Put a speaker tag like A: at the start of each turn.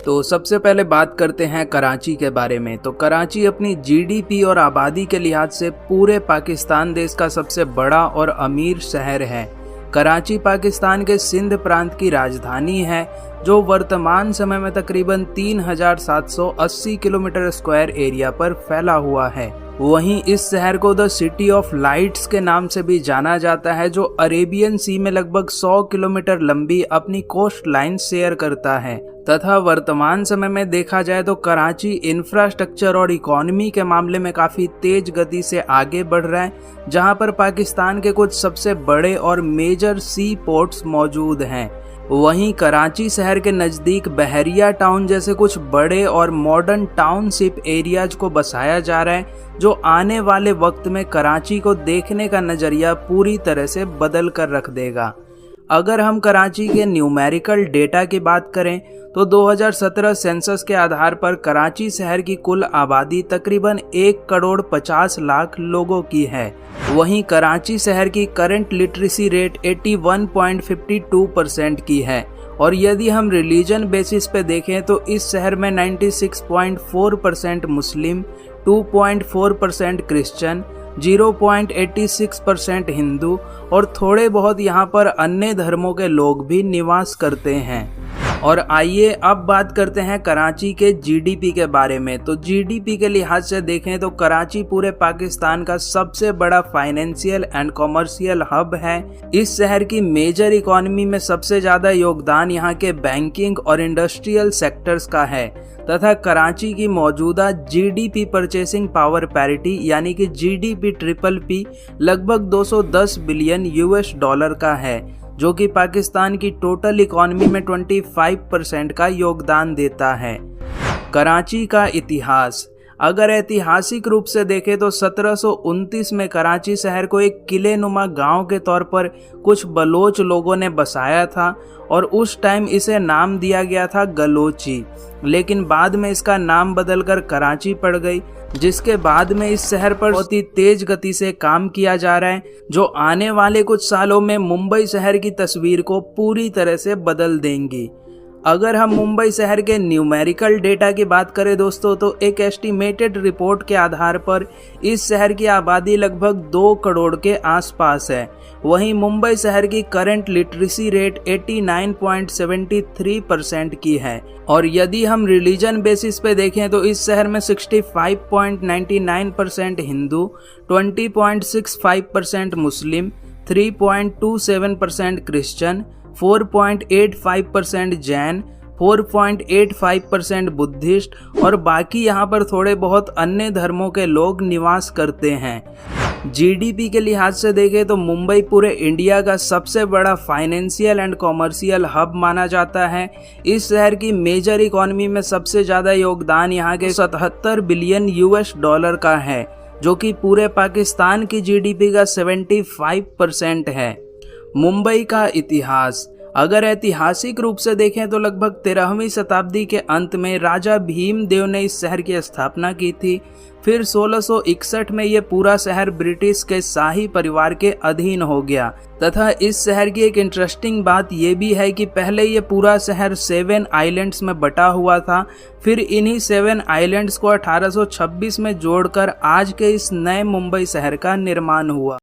A: तो सबसे पहले बात करते हैं कराची के बारे में। तो कराची अपनी जीडीपी और आबादी के लिहाज से पूरे पाकिस्तान देश का सबसे बड़ा और अमीर शहर है। कराची पाकिस्तान के सिंध प्रांत की राजधानी है, जो वर्तमान समय में तकरीबन 3780 किलोमीटर स्क्वायर एरिया पर फैला हुआ है। वहीं इस शहर को द सिटी ऑफ लाइट्स के नाम से भी जाना जाता है, जो अरेबियन सी में लगभग 100 किलोमीटर लंबी अपनी कोस्ट लाइन शेयर करता है। तथा वर्तमान समय में देखा जाए तो कराची इंफ्रास्ट्रक्चर और इकोनॉमी के मामले में काफ़ी तेज गति से आगे बढ़ रहा है, जहां पर पाकिस्तान के कुछ सबसे बड़े और मेजर सी पोर्ट्स मौजूद हैं। वहीं कराची शहर के नज़दीक बहरिया टाउन जैसे कुछ बड़े और मॉडर्न टाउनशिप एरियाज को बसाया जा रहा है, जो आने वाले वक्त में कराची को देखने का नज़रिया पूरी तरह से बदल कर रख देगा। अगर हम कराची के न्यूमेरिकल डेटा की बात करें तो 2017 सेंसस के आधार पर कराची शहर की कुल आबादी तकरीबन 1,50,00,000 लोगों की है। वहीं कराची शहर की करंट लिटरेसी रेट 81.52% की है, और यदि हम रिलीजन बेसिस पे देखें तो इस शहर में 96.4% मुस्लिम, 2.4% क्रिश्चियन, 0.86% हिंदू और थोड़े बहुत यहाँ पर अन्य धर्मों के लोग भी निवास करते हैं। और आइए अब बात करते हैं कराची के जीडीपी के बारे में। तो जीडीपी के लिहाज से देखें तो कराची पूरे पाकिस्तान का सबसे बड़ा फाइनेंशियल एंड कॉमर्शियल हब है। इस शहर की मेजर इकोनॉमी में सबसे ज़्यादा योगदान यहाँ के बैंकिंग और इंडस्ट्रियल सेक्टर्स का है, तथा कराची की मौजूदा जीडीपी परचेसिंग पावर पैरिटी यानी कि जीडीपी ट्रिपल पी लगभग 210 बिलियन यूएस डॉलर का है, जो कि पाकिस्तान की टोटल इकोनॉमी में 25% का योगदान देता है। कराची का इतिहास, अगर ऐतिहासिक रूप से देखें तो 1729 में कराची शहर को एक किले नुमा गाँव के तौर पर कुछ बलोच लोगों ने बसाया था, और उस टाइम इसे नाम दिया गया था गलोची, लेकिन बाद में इसका नाम बदलकर कराची पड़ गई, जिसके बाद में इस शहर पर बहुत ही तेज गति से काम किया जा रहा है, जो आने वाले कुछ सालों में मुंबई शहर की तस्वीर को पूरी तरह से बदल देंगी। अगर हम मुंबई शहर के न्यूमेरिकल डेटा की बात करें दोस्तों, तो एक एस्टिमेटेड रिपोर्ट के आधार पर इस शहर की आबादी लगभग 2 करोड़ के आसपास है। वहीं मुंबई शहर की करंट लिटरेसी रेट 89.73% की है, और यदि हम रिलीजन बेसिस पे देखें तो इस शहर में 65.99% हिंदू, 20.65% मुस्लिम, 3.27% क्रिश्चियन, 4.85% जैन, 4.85% बुद्धिस्ट और बाकी यहाँ पर थोड़े बहुत अन्य धर्मों के लोग निवास करते हैं। जीडीपी के लिहाज से देखें तो मुंबई पूरे इंडिया का सबसे बड़ा फाइनेंशियल एंड कॉमर्शियल हब माना जाता है। इस शहर की मेजर इकोनॉमी में सबसे ज़्यादा योगदान यहाँ के 77 बिलियन यूएस डॉलर का है, जो कि पूरे पाकिस्तान की जीडीपी का 75% है। मुंबई का इतिहास, अगर ऐतिहासिक रूप से देखें तो लगभग 13वीं शताब्दी के अंत में राजा भीमदेव ने इस शहर की स्थापना की थी। फिर 1661 में ये पूरा शहर ब्रिटिश के शाही परिवार के अधीन हो गया, तथा इस शहर की एक इंटरेस्टिंग बात ये भी है कि पहले ये पूरा शहर 7 आइलैंड्स में बटा हुआ था। फिर इन्हीं 7 आइलैंड्स को 1826 में जोड़कर आज के इस नए मुंबई शहर का निर्माण हुआ।